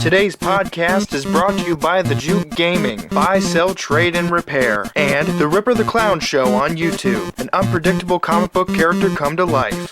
Today's podcast is brought to you by The Juke Gaming, Buy, Sell, Trade, and Repair, and The Ripper the Clown Show on YouTube, an unpredictable comic book character come to life.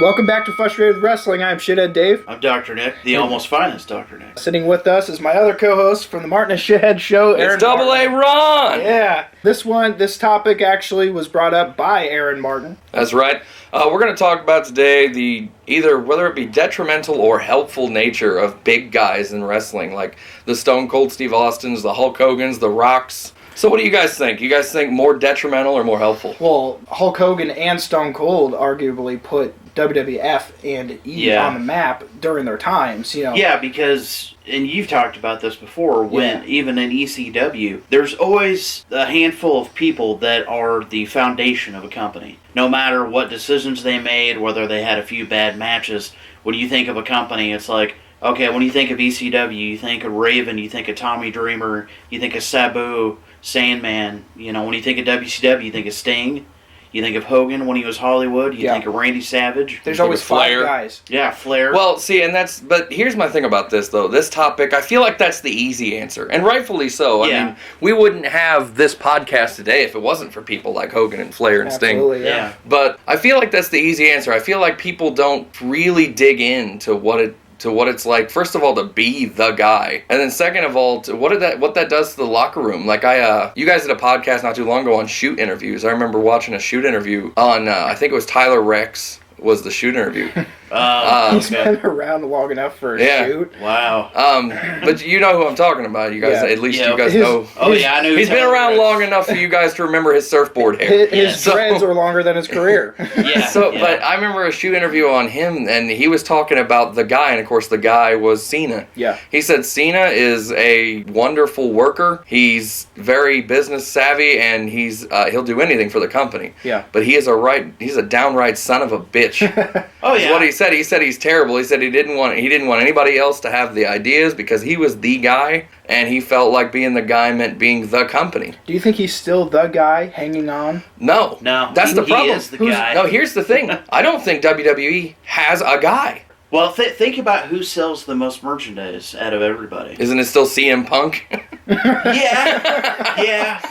Welcome back to Frustrated with Wrestling. I'm Shithead Dave. I'm Dr. Nick, the almost finest Dr. Nick. Sitting with us is my other co-host from the Martin and Shithead Show, Aaron. It's Double A Ron! Yeah. This topic actually was brought up by Aaron Martin. That's right. We're going to talk about today whether it be detrimental or helpful nature of big guys in wrestling, like the Stone Cold Steve Austins, the Hulk Hogans, the Rocks. So what do you guys think? You guys think more detrimental or more helpful? Well, Hulk Hogan and Stone Cold arguably put WWF and E on the map during their times, you know. Yeah, because, and you've talked about this before, when even in ECW, there's always a handful of people that are the foundation of a company. No matter what decisions they made, whether they had a few bad matches, when you think of a company, it's like, okay, when you think of ECW, you think of Raven, you think of Tommy Dreamer, you think of Sabu, Sandman. You know, when you think of WCW, you think of Sting. You think of Hogan when he was Hollywood. You think of Randy Savage. There's always five guys. Yeah, Flair. Well, see, but here's my thing about this, though. This topic, I feel like that's the easy answer, and rightfully so. I mean, we wouldn't have this podcast today if it wasn't for people like Hogan and Flair and Sting. Absolutely, yeah. But I feel like that's the easy answer. I feel like people don't really dig into what it's like, first of all, to be the guy, and then second of all, to what that does to the locker room. Like you guys did a podcast not too long ago on shoot interviews. I remember watching a shoot interview on, I think it was Tyler Rex was the shoot interview. He's been around long enough for a shoot. Wow. But you know who I'm talking about. You guys, at least you guys know. Oh yeah, I knew. He's been around long enough for you guys to remember his surfboard hair. His dreads are longer than his career. But I remember a shoot interview on him, and he was talking about the guy, and of course the guy was Cena. Yeah. He said Cena is a wonderful worker. He's very business savvy, and he'll do anything for the company. Yeah. But he's a downright son of a bitch. Oh yeah. What he said. He said he's terrible. He said he didn't want anybody else to have the ideas because he was the guy, and he felt like being the guy meant being the company. Do you think he's still the guy hanging on? No. That's the problem. He is the guy. No, here's the thing. I don't think WWE has a guy. Well, think about who sells the most merchandise out of everybody. Isn't it still CM Punk? Yeah.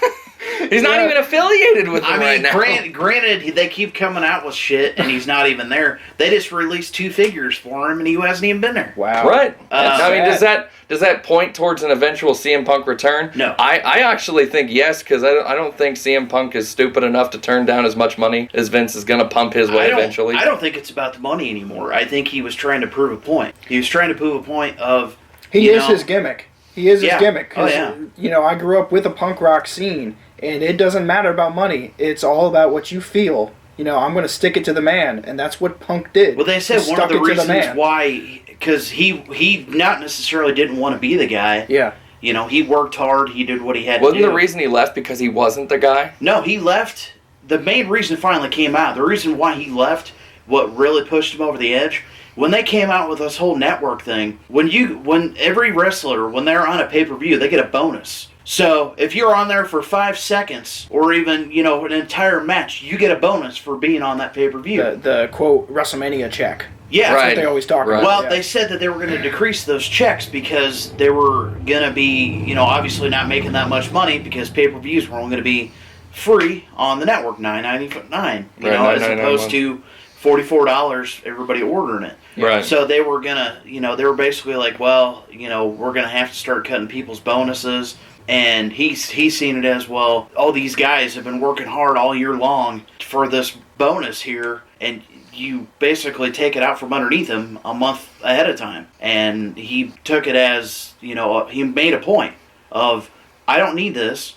He's not even affiliated with them right now. Granted, they keep coming out with shit, and he's not even there. They just released 2 figures for him, and he hasn't even been there. Wow. Right. I mean, does that point towards an eventual CM Punk return? No. I actually think yes, because I don't think CM Punk is stupid enough to turn down as much money as Vince is going to pump his way eventually. I don't think it's about the money anymore. I think he was trying to prove a point. He was trying to prove a point of... He is his gimmick. He is his gimmick. Oh, yeah. You know, I grew up with a punk rock scene, and it doesn't matter about money. It's all about what you feel. You know, I'm going to stick it to the man, and that's what Punk did. Well, they said one of the reasons why, because he not necessarily didn't want to be the guy. Yeah. You know, he worked hard. He did what he had to do. Wasn't the reason he left because he wasn't the guy? No, he left. The main reason finally came out. The reason why he left, what really pushed him over the edge, when they came out with this whole network thing, when every wrestler, when they're on a pay-per-view, they get a bonus. So, if you're on there for 5 seconds, or even, an entire match, you get a bonus for being on that pay-per-view. The quote, WrestleMania check. Yeah. That's what they always talk about. Well, they said that they were going to decrease those checks because they were going to be, obviously not making that much money because pay-per-views were only going to be free on the network, $9.99, as opposed to $44, everybody ordering it. Right. So they were gonna, they were basically like, well, we're gonna have to start cutting people's bonuses. And he's seen it as, well, all these guys have been working hard all year long for this bonus here, and you basically take it out from underneath him a month ahead of time. And he took it as, he made a point of, I don't need this.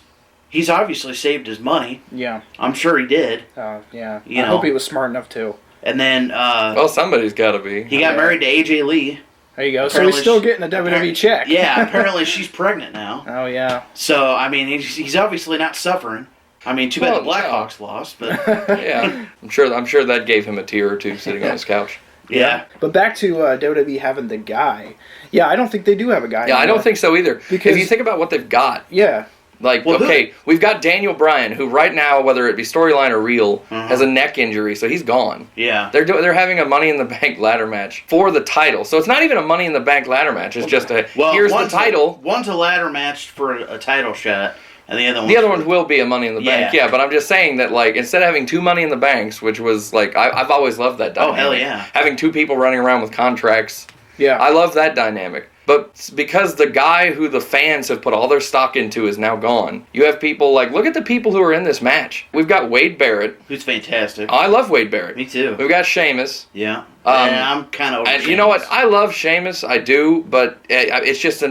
He's obviously saved his money. Yeah. I'm sure he did. Yeah. I hope he was smart enough to. And then... well, somebody's got to be. He got married to AJ Lee. There you go. Apparently so he's still getting a WWE check. Yeah, apparently she's pregnant now. Oh, yeah. So, I mean, he's obviously not suffering. I mean, too bad the Blackhawks lost, but... Yeah. I'm sure that gave him a tear or two sitting on his couch. Yeah. But back to WWE having the guy. Yeah, I don't think they do have a guy. Yeah, anymore. I don't think so either. Because if you think about what they've got... Yeah. Like, Well, okay, we've got Daniel Bryan, who right now, whether it be storyline or real, has a neck injury, so he's gone. Yeah. They're having a Money in the Bank ladder match for the title. So it's not even a Money in the Bank ladder match. It's just here's the title. One's a ladder match for a title shot. And the other one will be a Money in the Bank, yeah. But I'm just saying that, like, instead of having 2 Money in the Banks, which was, like, I've always loved that dynamic. Oh, hell yeah. Having 2 people running around with contracts. Yeah. I love that dynamic. But because the guy who the fans have put all their stock into is now gone, you have people like, look at the people who are in this match. We've got Wade Barrett. Who's fantastic. I love Wade Barrett. Me too. We've got Sheamus. Yeah. And I'm kind of over And you know what? I love Sheamus. I do. But it's just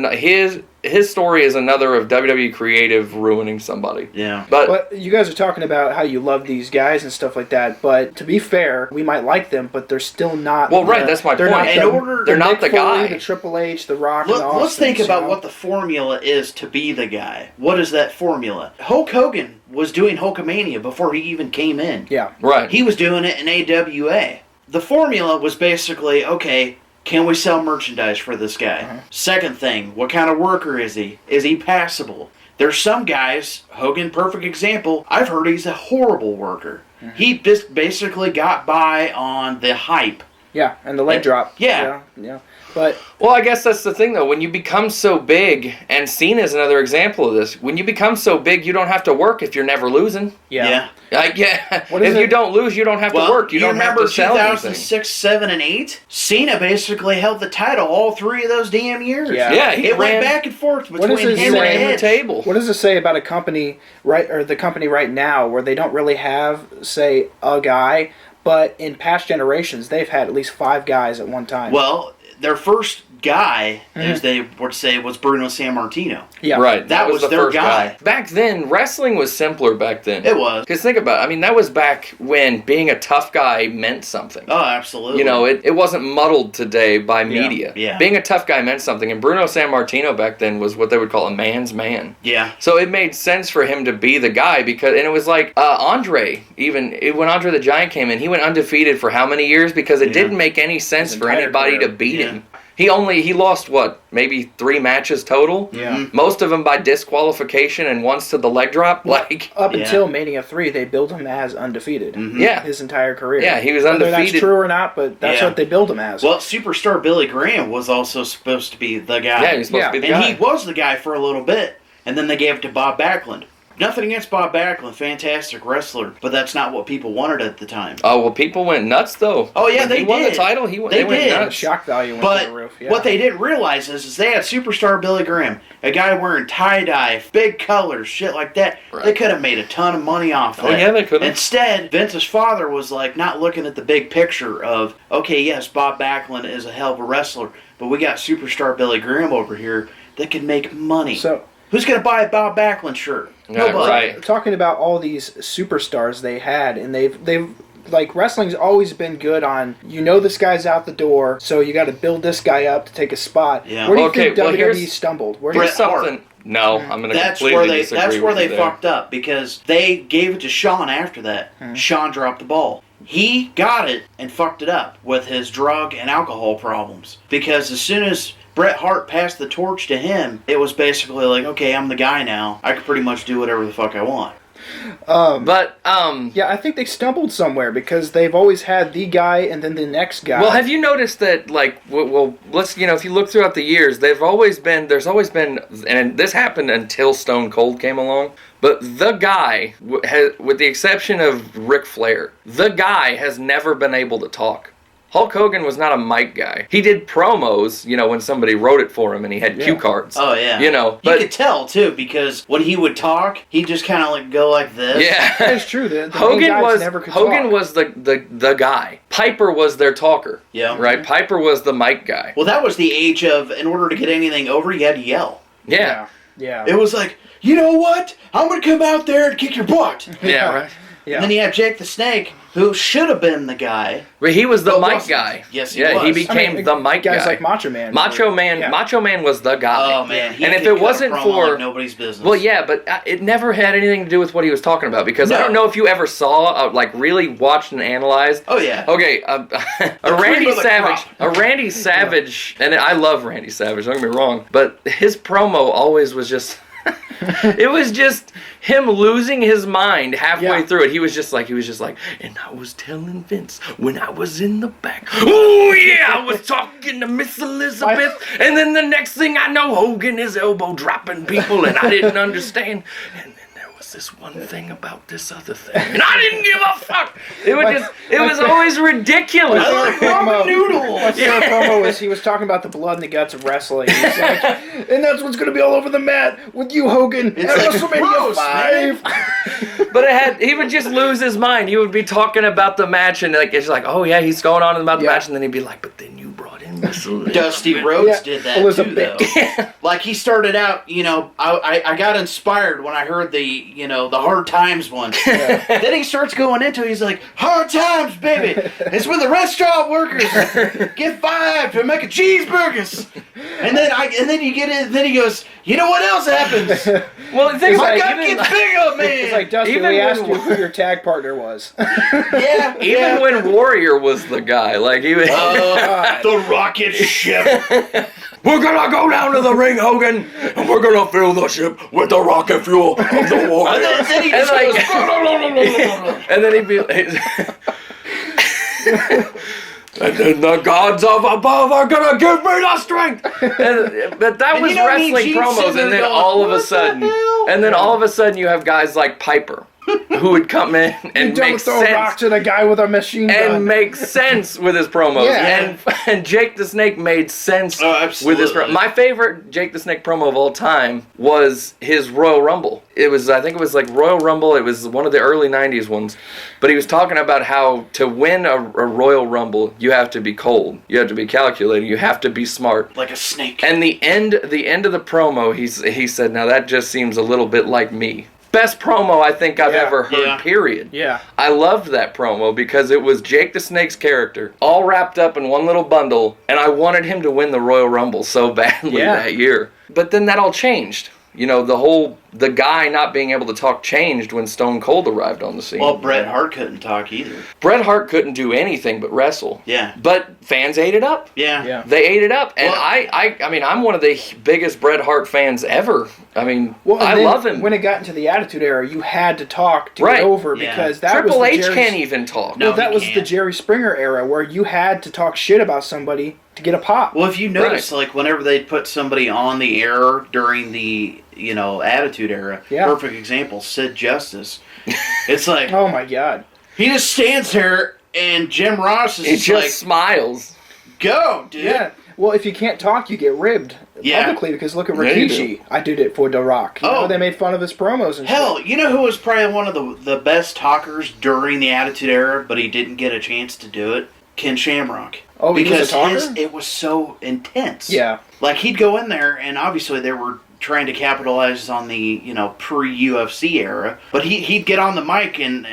his story is another of WWE creative ruining somebody. Yeah. But you guys are talking about how you love these guys and stuff like that. But to be fair, we might like them, but they're still not. Well, right. That's my point. They're not the guy. The Triple H, the Rock, and the Austin. Let's think about what the formula is to be the guy. What is that formula? Hulk Hogan was doing Hulkamania before he even came in. Yeah. Right. He was doing it in AWA. The formula was basically, okay, can we sell merchandise for this guy? Second thing, what kind of worker is he? Is he passable? There's some guys, Hogan, perfect example, I've heard he's a horrible worker. He just basically got by on the hype. Yeah, and the leg drop. Yeah. But well, I guess that's the thing, though. When you become so big, and Cena's another example of this, when you become so big, you don't have to work if you're never losing. Yeah. If you don't lose, you don't have to work. You don't have to sell anything. 2006, 7, and 8? Cena basically held the title all 3 of those damn years. Yeah, it went back and forth between him and the Edge. table. What does it say about a company the company right now where they don't really have, say, a guy, but in past generations they've had at least 5 guys at one time? Well, their first guy, as they would say, was Bruno Sammartino. Yeah. Right. That was the their first guy. Back then, wrestling was simpler back then. It was. Because think about it. I mean, that was back when being a tough guy meant something. Oh, absolutely. You know, it wasn't muddled today by media. Yeah. Being a tough guy meant something. And Bruno Sammartino back then was what they would call a man's man. Yeah. So it made sense for him to be the guy and it was like Andre, when Andre the Giant came in, he went undefeated for how many years? Because it didn't make any sense for anybody to beat him. He lost, maybe 3 matches total? Yeah. Most of them by disqualification and once to the leg drop. Up until Mania 3, they built him as undefeated. Yeah. His entire career. Yeah, he was Whether undefeated. that's true or not, but that's what they built him as. Well, Superstar Billy Graham was also supposed to be the guy. Yeah, he was supposed to be the guy. And he was the guy for a little bit. And then they gave it to Bob Backlund. Nothing against Bob Backlund, fantastic wrestler, but that's not what people wanted at the time. Oh, well, people went nuts, though. Oh, yeah, when they he won did. the title, they went The nuts. shock value went But through the roof. Yeah. what they didn't realize is they had Superstar Billy Graham, a guy wearing tie-dye, big colors, shit like that. Right. They could have made a ton of money off that. Oh, yeah, they could have. Instead, Vince's father was like not looking at the big picture of, okay, yes, Bob Backlund is a hell of a wrestler, but we got Superstar Billy Graham over here that can make money. So, who's going to buy a Bob Backlund shirt? Yeah, Nobody. right. talking about all these superstars they had, and they've like, wrestling's always been good on, this guy's out the door, so you got to build this guy up to take a spot. Yeah. Where do you think well, WWE stumbled? Where do you Here's something. No, I'm going to completely disagree That's where with they you there. fucked up, because they gave it to Shawn after that. Shawn dropped the ball. He got it and fucked it up with his drug and alcohol problems. Because as soon as Bret Hart passed the torch to him, it was basically like, okay, I'm the guy now. I can pretty much do whatever the fuck I want. Yeah, I think they stumbled somewhere because they've always had the guy and then the next guy. Well, have you noticed that, like, let's, if you look throughout the years, there's always been, and this happened until Stone Cold came along, but the guy, with the exception of Ric Flair, the guy has never been able to talk. Hulk Hogan was not a mic guy. He did promos, when somebody wrote it for him and he had cue cards. Oh, yeah. But you could tell, too, because when he would talk, he'd just kind of like go like this. Yeah. That's true. The Hogan main guys was never could Hogan talk. was the guy. Piper was their talker. Yeah. Right? Piper was the mic guy. Well, that was the age of, in order to get anything over, you had to yell. Yeah. Yeah. It was like, you know what? I'm going to come out there and kick your butt. Yeah, right. Yeah. And then you have Jake the Snake, who should have been the guy. But he was the But mic wasn't. guy. Yes, he yeah, was. he became the mic guys guy. like Macho Man. Macho Man was the guy. Oh, man. He and if could it cut a wasn't promo for like nobody's business. well, yeah, but it never had anything to do with what he was talking about because I No. don't know if you ever saw, really watched and analyzed. Oh, yeah. Okay, a Randy cream of the Savage, crop. a Randy Savage, and I love Randy Savage. Don't get me wrong, but his promo always was just. It was just him losing his mind halfway Yeah. through it. He was just like, and I was telling Vince when I was in the back, oh yeah, I was talking to Miss Elizabeth, and then the next thing I know, Hogan is elbow dropping people, and I didn't understand. And then there was this one thing about this other thing, and I didn't give a fuck. It was always ridiculous. I like ramen noodles. My favorite promo was he was talking about the blood and the guts of wrestling. He's like, and that's what's going to be all over the mat with you, Hogan, at WrestleMania 5. But he would just lose his mind. He would be talking about the match, and like it's like, oh yeah, he's going on about the match, and then he'd be like, but then you brought in Miss Elizabeth. Dusty Rhodes did that Elizabeth. too, though. Like he started out, I got inspired when I heard the Hard Times one. Yeah. Then he starts going into it, he's like, hard times, baby. It's when the restaurant workers get five to make a cheeseburgers. And then you get in. Then he goes, you know what else happens? Well, the thing is, My like, gut even, gets bigger, man. It's like, Dusty, Even we asked when- you who your tag partner was. Yeah. even when Warrior was the guy, like he was. The rocket ship. We're gonna go down to the ring, Hogan, and we're gonna fill the ship with the rocket fuel of the Warrior. And then he And just like- goes, And then he'd be. And then the gods of above are gonna give me the strength. But that And was you know, me and wrestling Gene promos, sitting and there then going, all of a "What the sudden, hell?" and then all of a sudden, you have guys like Piper, who would come in and Don't make throw a rock sense. to the guy with a machine gun. And make sense with his promos. Yeah. And Jake the Snake made sense Oh, with his absolutely. My favorite Jake the Snake promo of all time was his Royal Rumble. I think it was like Royal Rumble. It was one of the early 90s ones. But he was talking about how to win a Royal Rumble, you have to be cold. You have to be calculated. You have to be smart. like a snake. And the end of the promo, he said, now that just seems a little bit like me. Best promo I think I've Yeah. ever heard, Yeah. period. Yeah. I loved that promo because it was Jake the Snake's character all wrapped up in one little bundle, and I wanted him to win the Royal Rumble so badly that year. But then that all changed. The guy not being able to talk changed when Stone Cold arrived on the scene. Well, Bret Hart couldn't talk either. Bret Hart couldn't do anything but wrestle. Yeah. But fans ate it up. Yeah. Yeah. They ate it up, and Well- I mean, I'm one of the biggest Bret Hart fans ever. I mean, Well, and I then love him. When it got into the Attitude Era, you had to talk to Right. get over Yeah. because that Triple was the H Jerry, can't even talk. No. well, that he was the can't. Jerry Springer era where you had to talk shit about somebody to get a pop. Well, if you notice, like whenever they put somebody on the air during the Attitude Era, Yeah. perfect example, Sid Justice. It's like Oh my God. he just stands there, and Jim Ross is He just just like, smiles. "Go, dude." Yeah. Well, if you can't talk, you get ribbed Yeah. publicly because look at Yeah, you Rikishi. I did it for The Rock. You know, they made fun of his promos and Hell, you know who was probably one of the best talkers during the Attitude Era, but he didn't get a chance to do it? Ken Shamrock. Oh, he was a because talker? it was so intense. Yeah. Like he'd go in there, and obviously they were trying to capitalize on the pre-UFC era, but he'd get on the mic and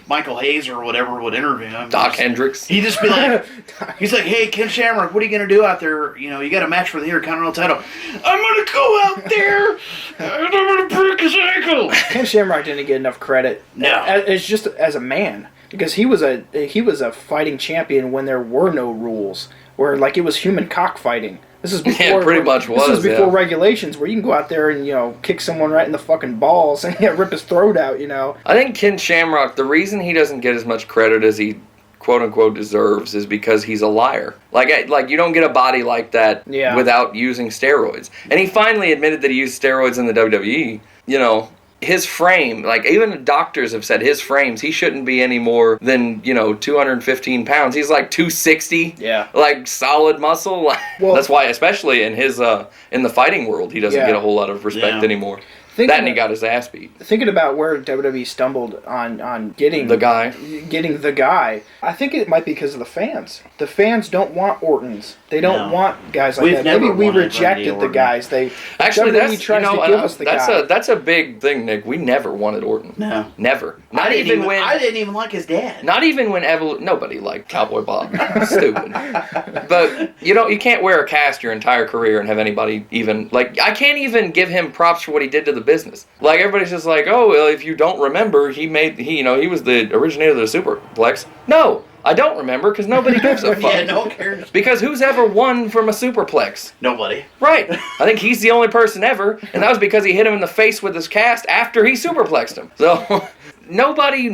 Michael Hayes or whatever would interview him. Doc Hendricks. He'd just be like, he's like, "Hey, Ken Shamrock, what are you gonna do out there? You got a match for the Intercontinental title. I'm gonna go out there and I'm gonna break his ankle." Ken Shamrock didn't get enough credit. No. It's just as a man because he was a fighting champion when there were no rules, where like it was human cockfighting. This is before Yeah, pretty much This was before yeah. regulations where you can go out there and kick someone right in the fucking balls and rip his throat out. I think Ken Shamrock, the reason he doesn't get as much credit as he quote unquote deserves is because he's a liar. Like you don't get a body like that without using steroids. And he finally admitted that he used steroids in the WWE. His frame, like even doctors have said his frames, he shouldn't be any more than 215 pounds. He's like 260. Yeah. Like solid muscle. Well, that's why, especially in his in the fighting world, he doesn't get a whole lot of respect anymore. And he got his ass beat. Thinking about where WWE stumbled on getting The guy. I think it might be because of the fans. The fans don't want Ortons. They don't No. want guys like We've that. never Maybe we wanted Randy rejected the Orton. guys. Actually, WWE tries to give us the guy. that's a big thing, Nick. We never wanted Orton. No. Never. I didn't even like his dad. Not even when nobody liked Cowboy Bob. Stupid. But you can't wear a cast your entire career and have anybody even I can't even give him props for what he did to the business. Like, everybody's just like, oh, well, if you don't remember, he was the originator of the superplex. No, I don't remember, because nobody gives a fuck. Yeah, no one cares. Because who's ever won from a superplex? Nobody. Right. I think he's the only person ever, and that was because he hit him in the face with his cast after he superplexed him. So, nobody,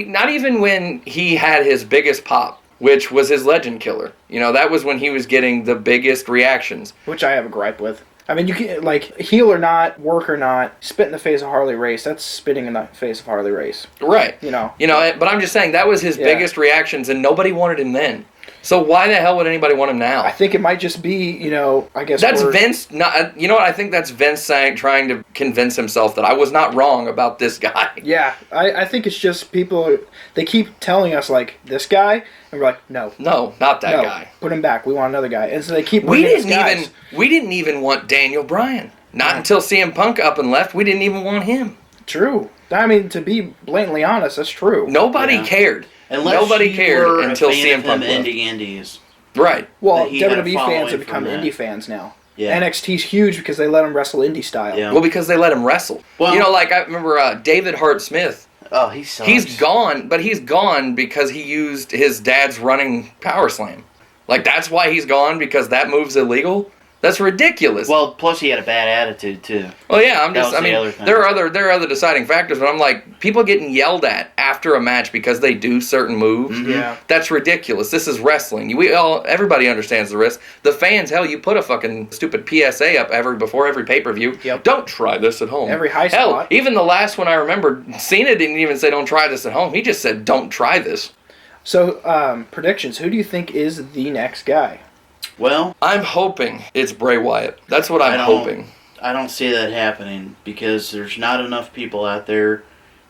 not even when he had his biggest pop, which was his Legend Killer. That was when he was getting the biggest reactions. Which I have a gripe with. I mean, you can, like, heel or not, work or not, spit in the face of Harley Race, that's spitting in the face of Harley Race. Right. But I'm just saying, that was his biggest reactions, and nobody wanted him then. So why the hell would anybody want him now? I think it might just be, I guess... That's Vince, you know what, I think that's Vince trying to convince himself that I was not wrong about this guy. Yeah, I think it's just people, they keep telling us, like, this guy, and we're like, no. No, not that guy. Put him back, we want another guy. And so they keep we didn't even want Daniel Bryan. Not until CM Punk up and left, we didn't even want him. True. I mean, to be blatantly honest, that's true. Nobody cared. Unless nobody cared until CM Punk left. Indies. Right. Well, WWE fans have become indie fans now. Yeah. NXT's huge because they let him wrestle indie style. Yeah. Well, because they let him wrestle. Well, like I remember David Hart Smith. Oh, he sucks. He's gone, but he's gone because he used his dad's running power slam. Like, that's why he's gone, because that move's illegal? That's ridiculous. Well, plus he had a bad attitude too. Well, yeah, there are other deciding factors, but I'm like, people getting yelled at after a match because they do certain moves. Mm-hmm. Yeah, that's ridiculous. This is wrestling. Everybody understands the risk. The fans, hell, you put a fucking stupid PSA up before every pay-per-view. Yep. Don't try this at home. Every high hell, spot. Even the last one I remember, Cena didn't even say don't try this at home. He just said don't try this. So, predictions. Who do you think is the next guy? Well, I'm hoping it's Bray Wyatt. That's what I'm hoping. I don't see that happening because there's not enough people out there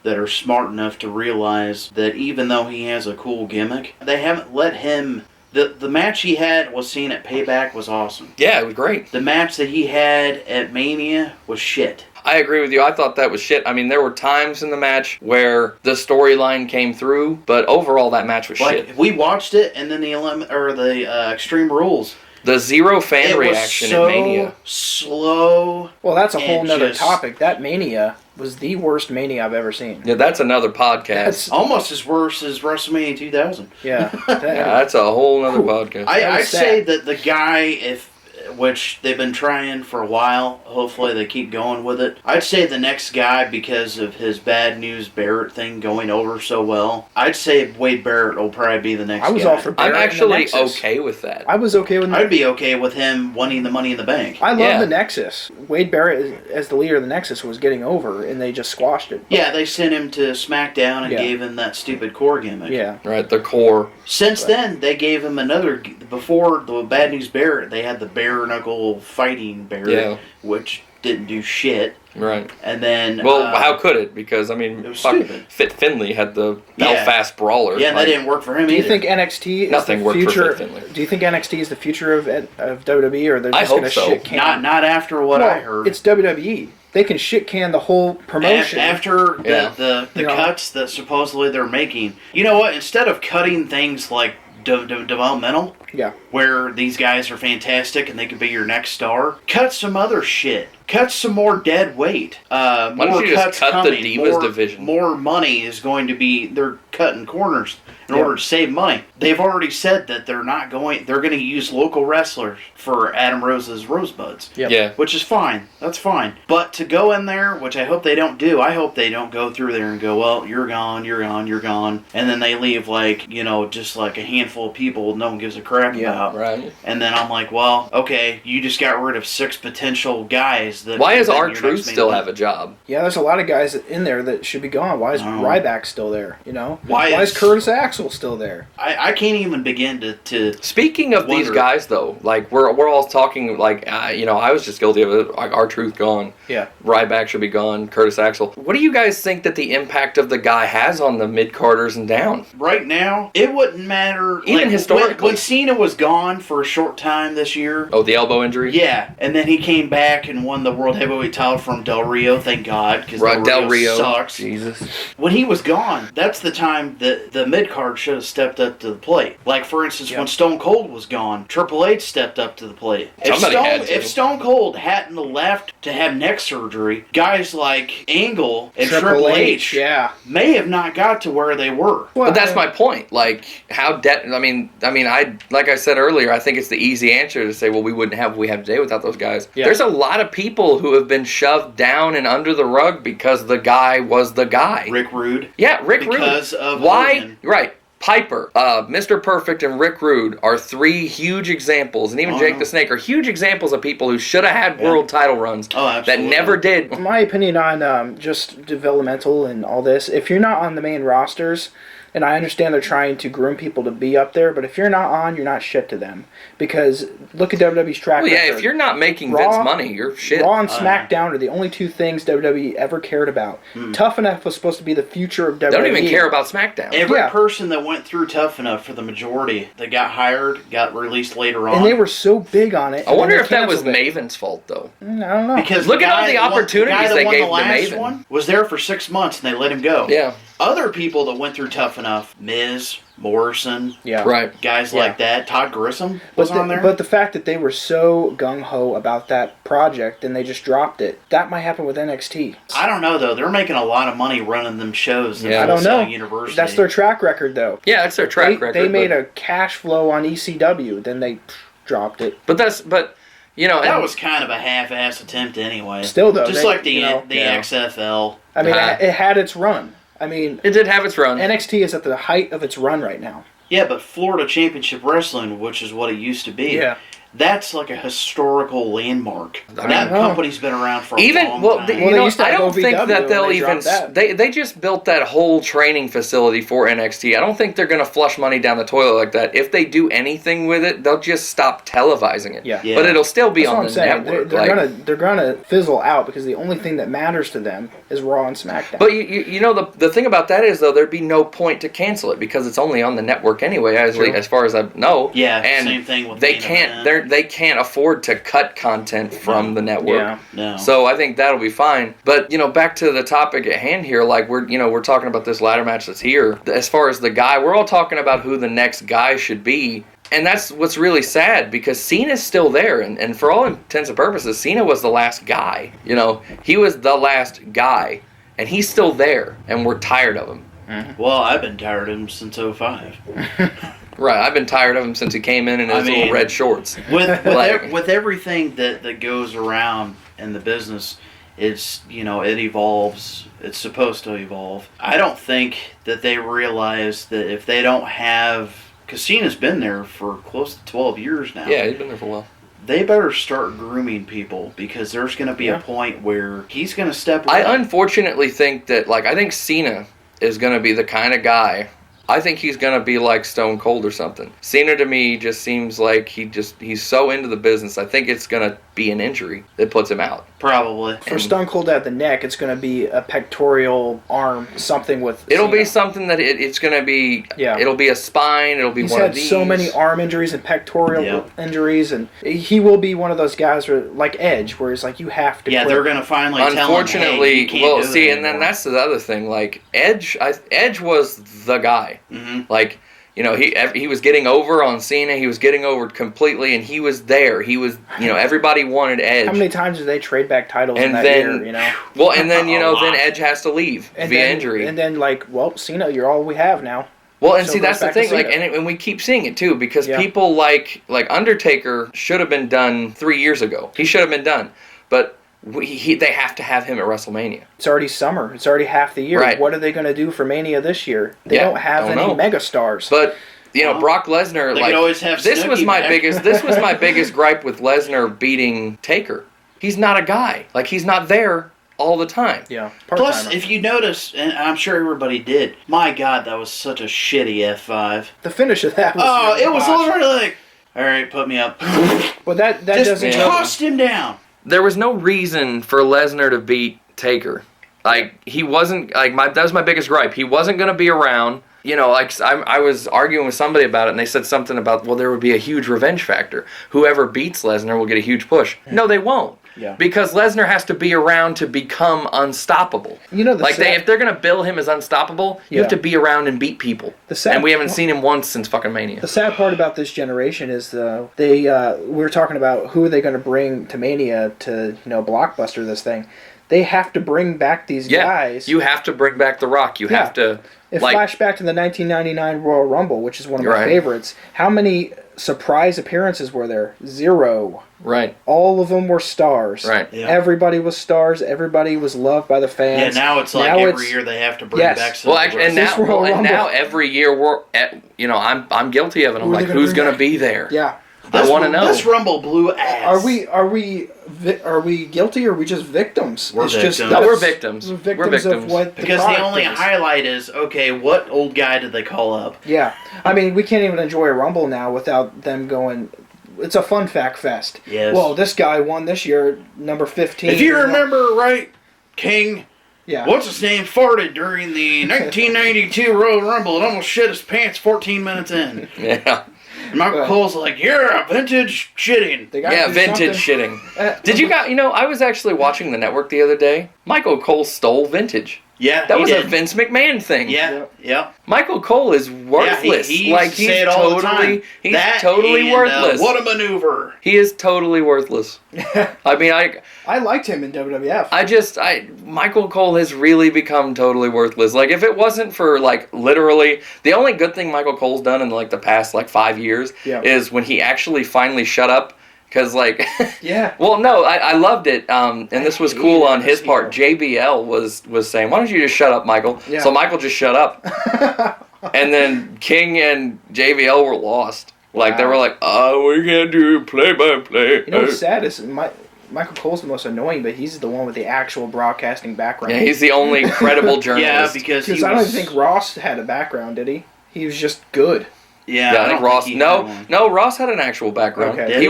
that are smart enough to realize that even though he has a cool gimmick, they haven't let him... The match he had was seen at Payback was awesome. Yeah, it was great. The match that he had at Mania was shit. I agree with you. I thought that was shit. I mean, there were times in the match where the storyline came through, but overall that match was shit. We watched it, and then the Extreme Rules. The zero fan reaction at Mania. Slow. Well, that's a whole nother topic. That Mania was the worst Mania I've ever seen. Yeah, that's another podcast. That's almost as worse as WrestleMania 2000. Yeah. That's a whole nother podcast. I'd say that the guy, which they've been trying for a while. Hopefully they keep going with it. I'd say the next guy, because of his Bad News Barrett thing going over so well, I'd say Wade Barrett will probably be the next guy. I was all for Barrett. I'm actually okay with that. I was okay with I'd be okay with him winning the Money in the Bank. I love the Nexus. Wade Barrett, as the leader of the Nexus, was getting over, and they just squashed it. Yeah, they sent him to SmackDown and gave him that stupid core gimmick. Yeah. Right, the core. Since then, they gave him another... Before the Bad News Barrett, they had the bare knuckle fighting Barrett, which didn't do shit. Right. And then... Well, how could it? Because, I mean, it was stupid. Fit Finley had the Belfast Brawler. Yeah, and that didn't work for him either. Do you think NXT is Nothing the future? For Fit Finley. Do you think NXT is the future of WWE, or they're just going to shit can? Not after what I heard. It's WWE. They can shit can the whole promotion. After the cuts that supposedly they're making. You know what? Instead of cutting things like developmental, where these guys are fantastic and they could be your next star, cut some other shit. Cut some more dead weight. Why don't you just cut the Divas division? More money is going to be... They're cutting corners in order to save money. They've already said that they're going to use local wrestlers for Adam Rose's Rosebuds. Yeah. Which is fine. That's fine. But to go in there, which I hope they don't do, I hope they don't go through there and go, well, you're gone, you're gone, you're gone. And then they leave just like a handful of people no one gives a crap about. Right. And then I'm like, well, okay, you just got rid of 6 potential guys. Why does R-Truth still have a job? Yeah, there's a lot of guys in there that should be gone. Why is Ryback still there? Why is Curtis Axel still there? I can't even begin to Speaking of these guys, though, like we're all talking like I was just guilty of it. Like R-Truth gone. Yeah. Ryback should be gone. Curtis Axel. What do you guys think that the impact of the guy has on the mid-carders and down? Right now, it wouldn't matter. Even historically. When Cena was gone for a short time this year. Oh, the elbow injury? Yeah, and then he came back and won the World Heavyweight title from Del Rio, thank God, because Del Rio sucks. Jesus. When he was gone, that's the time that the mid-card card should have stepped up to the plate. Like, for instance, when Stone Cold was gone, Triple H stepped up to the plate. If Stone Cold hadn't left to have neck surgery, guys like Angle and Triple H may have not got to where they were. Well, but that's my point. Like, like I said earlier, I think it's the easy answer to say, well, we wouldn't have what we have today without those guys. Yeah. There's a lot of people who have been shoved down and under the rug because the guy was the guy. Rick Rude. Yeah, Rick Rude. Because of why? Hogan. Right. Piper, Mr. Perfect, and Rick Rude are three huge examples, and even Jake the Snake are huge examples of people who should have had world title runs that never did. My opinion on just developmental and all this, if you're not on the main rosters, and I understand they're trying to groom people to be up there, but if you're not on, you're not shit to them. Because look at WWE's track record. Well, yeah, if you're not making Vince money, you're shit. Raw and SmackDown are the only two things WWE ever cared about. Tough Enough was supposed to be the future of WWE. They don't even care about SmackDown. Every person that went through Tough Enough, for the majority, that got hired, got released later on. And they were so big on it. I wonder if that was Maven's fault, though. I don't know. Because look at all the opportunities they gave to Maven. One was there for 6 months, and they let him go. Yeah. Other people that went through Tough Enough, Miz, Morrison, guys like that, Todd Grissom was on there. But the fact that they were so gung-ho about that project and they just dropped it, that might happen with NXT. I don't know, though. They're making a lot of money running them shows. I don't know. University. That's their track record, though. Yeah, that's their track record. They made a cash flow on ECW, then they dropped it. You know, that was kind of a half-ass attempt anyway. Still, though. Just like the XFL. I mean, it had its run. I mean, it did have its run. NXT is at the height of its run right now. Yeah, but Florida Championship Wrestling, which is what it used to be, that's like a historical landmark. That company's been around for a long time. I don't think that they'll even... They just built that whole training facility for NXT. I don't think they're going to flush money down the toilet like that. If they do anything with it, they'll just stop televising it. Yeah. But it'll still be on the network. They're gonna fizzle out because the only thing that matters to them is Raw and SmackDown. But you know, the thing about that is, though, there'd be no point to cancel it because it's only on the network anyway, as far as I know. Yeah, and same thing with they can't afford to cut content from the network. Yeah. No. So I think that'll be fine. But, you know, back to the topic at hand here, like we're talking about this ladder match that's here. As far as the guy, we're all talking about who the next guy should be. And that's what's really sad because Cena's still there. And for all intents and purposes, Cena was the last guy. You know, he was the last guy. And he's still there. And we're tired of him. Well, I've been tired of him since 2005. Right, I've been tired of him since he came in his little red shorts. With everything that goes around in the business, it evolves. It's supposed to evolve. I don't think that they realize that if they don't have... Because Cena's been there for close to 12 years now. Yeah, he's been there for a while. They better start grooming people because there's going to be a point where he's going to step away. I unfortunately think that, I think Cena is going to be the kind of guy... I think he's going to be like Stone Cold or something. Cena to me just seems like he's so into the business. I think it's going to be an injury that puts him out. Probably. For Stone Cold at the neck, it's going to be a pectoral arm, something with It'll Cena. be something that it's going to be... Yeah. It'll be a spine. It'll be one of these. He's had so many arm injuries and pectoral injuries, and he will be one of those guys like Edge, where it's like, you have to quit. They're going to finally Unfortunately, tell him, hey, you can't do it and then that's the other thing. Edge was the guy. Mm-hmm. He was getting over on Cena. He was getting over completely, and he was there. He was, everybody wanted Edge. How many times did they trade back titles in that year? Well, and then then Edge has to leave via injury. And then Cena, you're all we have now. Well, and see, that's the thing. And we keep seeing it too because people like Undertaker should have been done 3 years ago. He should have been done, but. They have to have him at WrestleMania. It's already summer. It's already half the year. Right. What are they going to do for Mania this year? They don't have any megastars. But Brock Lesnar, could always have this was my biggest gripe with Lesnar beating Taker. He's not a guy. He's not there all the time. Yeah. Plus, if you notice, and I'm sure everybody did, my God, that was such a shitty F5. The finish of that was it was literally like, all right, put me up. Well, that just doesn't tossed him down. There was no reason for Lesnar to beat Taker. He wasn't, that was my biggest gripe. He wasn't going to be around. I was arguing with somebody about it, and they said something about, there would be a huge revenge factor. Whoever beats Lesnar will get a huge push. No, they won't. Yeah. Because Lesnar has to be around to become unstoppable. You know, if they're going to bill him as unstoppable, you have to be around and beat people. And we haven't seen him once since fucking Mania. The sad part about this generation is we were talking about who are they going to bring to Mania to, blockbuster this thing. They have to bring back these guys. You have to bring back The Rock. You have to... Flashback to the 1999 Royal Rumble, which is one of my favorites. How many surprise appearances were there? 0. Right. All of them were stars. Right. Yeah. Everybody was stars. Everybody was loved by the fans. Yeah, now it's like every year they have to bring back some. Well, actually, now every year I'm guilty of it. I'm like, who's going to be there? Yeah. I want to know. This Rumble blew ass. Are we guilty or are we just victims? We're victims. We're victims. We're victims of what because the only highlight is, okay, what old guy did they call up? Yeah. I mean, we can't even enjoy a Rumble now without them going... It's a fun fact fest. Yes. Well, this guy won this year, number 15. If you remember right, King... Yeah. What's his name farted during the 1992 Royal Rumble and almost shit his pants 14 minutes in. Yeah. And Michael Cole's like, you're a vintage shitting. Vintage shitting. Did you guys, I was actually watching the network the other day. Michael Cole stole vintage. Yeah, that was a Vince McMahon thing. Yeah. Michael Cole is worthless. Yeah, he's totally worthless. What a maneuver! He is totally worthless. I mean, I liked him in WWF. Michael Cole has really become totally worthless. Like, if it wasn't for literally the only good thing Michael Cole's done in the past 5 years is when he actually finally shut up. Because, well, no, I loved it, and this was cool on his part. JBL was saying, why don't you just shut up, Michael? Yeah. So Michael just shut up. And then King and JBL were lost. They were like, oh, we can't do play-by-play. You know what's sad is Michael Cole's the most annoying, but he's the one with the actual broadcasting background. Yeah, he's the only credible journalist. because I don't even think Ross had a background, did he? He was just good. Yeah, I think Ross. No, Ross had an actual background. Okay.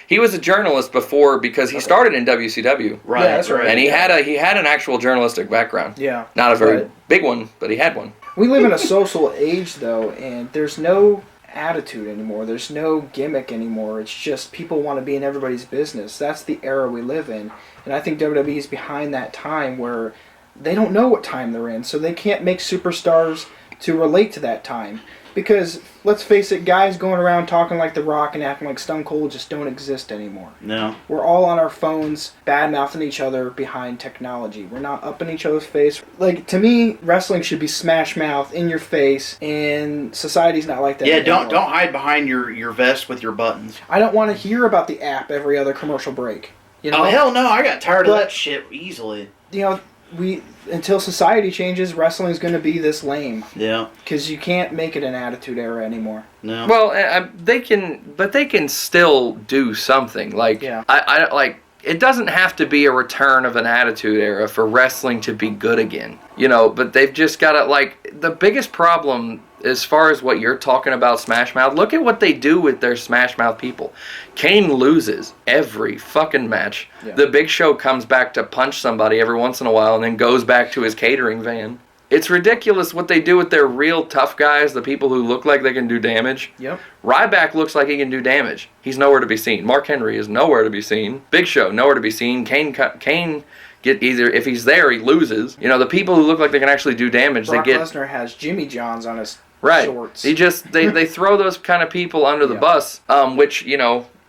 He was a journalist before because he started in WCW. Right, that's right. And he had an actual journalistic background. Yeah, not a very big one, but he had one. We live in a social age though, and there's no attitude anymore. There's no gimmick anymore. It's just people want to be in everybody's business. That's the era we live in, and I think WWE is behind that time where they don't know what time they're in, so they can't make superstars to relate to that time. Because, let's face it, guys going around talking like The Rock and acting like Stone Cold just don't exist anymore. No. We're all on our phones, bad-mouthing each other behind technology. We're not up in each other's face. To me, wrestling should be smash mouth, in your face, and society's not like that anymore. Don't hide behind your vest with your buttons. I don't want to hear about the app every other commercial break. Oh, hell no, I got tired of that shit easily. Until society changes, wrestling's going to be this lame. Yeah. Because you can't make it an attitude era anymore. No. Well, they can still do something. It doesn't have to be a return of an attitude era for wrestling to be good again. But they've just got to, the biggest problem as far as what you're talking about, Smash Mouth, look at what they do with their Smash Mouth people. Kane loses every fucking match. Yeah. The Big Show comes back to punch somebody every once in a while and then goes back to his catering van. It's ridiculous what they do with their real tough guys, the people who look like they can do damage. Yep. Ryback looks like he can do damage. He's nowhere to be seen. Mark Henry is nowhere to be seen. Big Show, nowhere to be seen. Kane get either, if he's there, he loses. The people who look like they can actually do damage, Brock Lesnar has Jimmy Johns on his shorts. They throw those kind of people under the bus, which,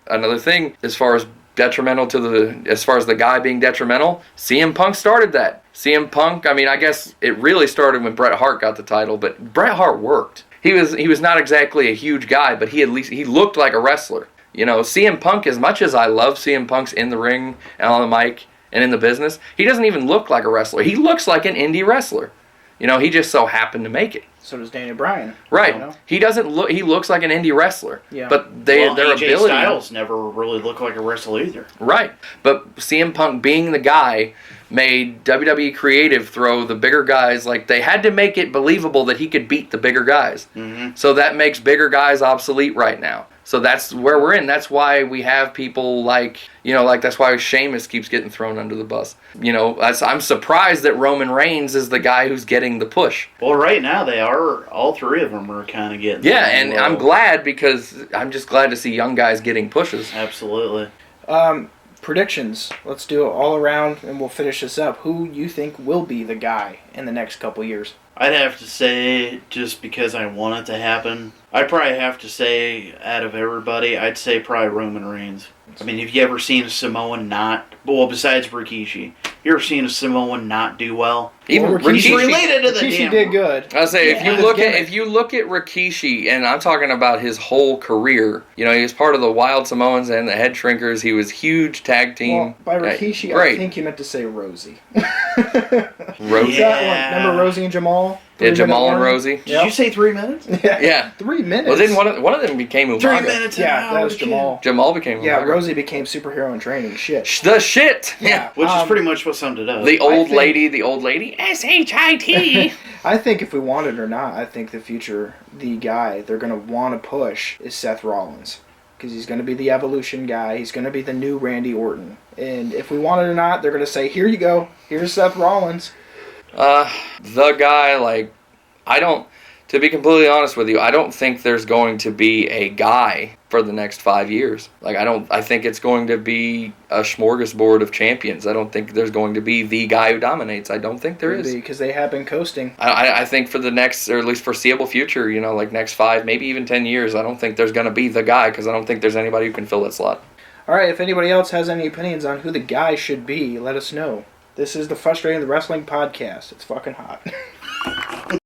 another thing, as far as the guy being detrimental, CM Punk started that. CM Punk, I guess it really started when Bret Hart got the title, but Bret Hart worked. He was not exactly a huge guy, but he looked like a wrestler. CM Punk, as much as I love CM Punk's in the ring and on the mic and in the business, he doesn't even look like a wrestler. He looks like an indie wrestler. He just so happened to make it. So does Daniel Bryan. Right. He doesn't look. He looks like an indie wrestler. Yeah. But their AJ ability. Styles never really looked like a wrestler either. Right. But CM Punk being the guy made WWE Creative throw the bigger guys. They had to make it believable that he could beat the bigger guys. Mm-hmm. So that makes bigger guys obsolete right now. So that's where we're in. That's why we have people that's why Sheamus keeps getting thrown under the bus. I'm surprised that Roman Reigns is the guy who's getting the push. Well, right now they are. All three of them are kind of getting. Yeah, and I'm glad because I'm just glad to see young guys getting pushes. Absolutely. predictions. Let's do it all around, and we'll finish this up. Who you think will be the guy in the next couple years? I'd have to say, just because I want it to happen, I'd probably have to say, out of everybody, I'd say probably Roman Reigns. I mean, have you ever seen a Samoan not, well, besides Rikishi, you ever seen a Samoan not do well? Even He's Rikishi. related to the Rikishi damn... did good. I say Yeah. if you look at Rikishi, and I'm talking about his whole career. You know, he was part of the Wild Samoans and the Head Shrinkers. He was huge tag team. Well, by Rikishi, great. I think you meant to say Rosie. Rosie. Yeah. Remember Rosie and Jamal? Yeah, Jamal and one? Rosie. Did you say 3 minutes? Yeah. 3 minutes. Well, then one of them became Umaga. 3 minutes an Yeah, hour, that was kid. Jamal. Jamal became Yeah, Umaga. Rosie became superhero in training. Shit. The shit. Yeah. Which is pretty much what summed it up. The old think- lady. S-H-I-T. I think if we want it or not, I think the future, the guy they're going to want to push is Seth Rollins. Because he's going to be the evolution guy. He's going to be the new Randy Orton. And if we want it or not, they're going to say, here you go. Here's Seth Rollins. The guy, like, to be completely honest with you, I don't think there's going to be a guy for the next 5 years. Like, I think it's going to be a smorgasbord of champions. I don't think there's going to be the guy who dominates. I don't think there is. Because they have been coasting. I think for the next, or at least foreseeable future, you know, like next 5, maybe even 10 years, I don't think there's going to be the guy, because I don't think there's anybody who can fill that slot. All right, if anybody else has any opinions on who the guy should be, let us know. This is the Frustrating the Wrestling Podcast. It's fucking hot.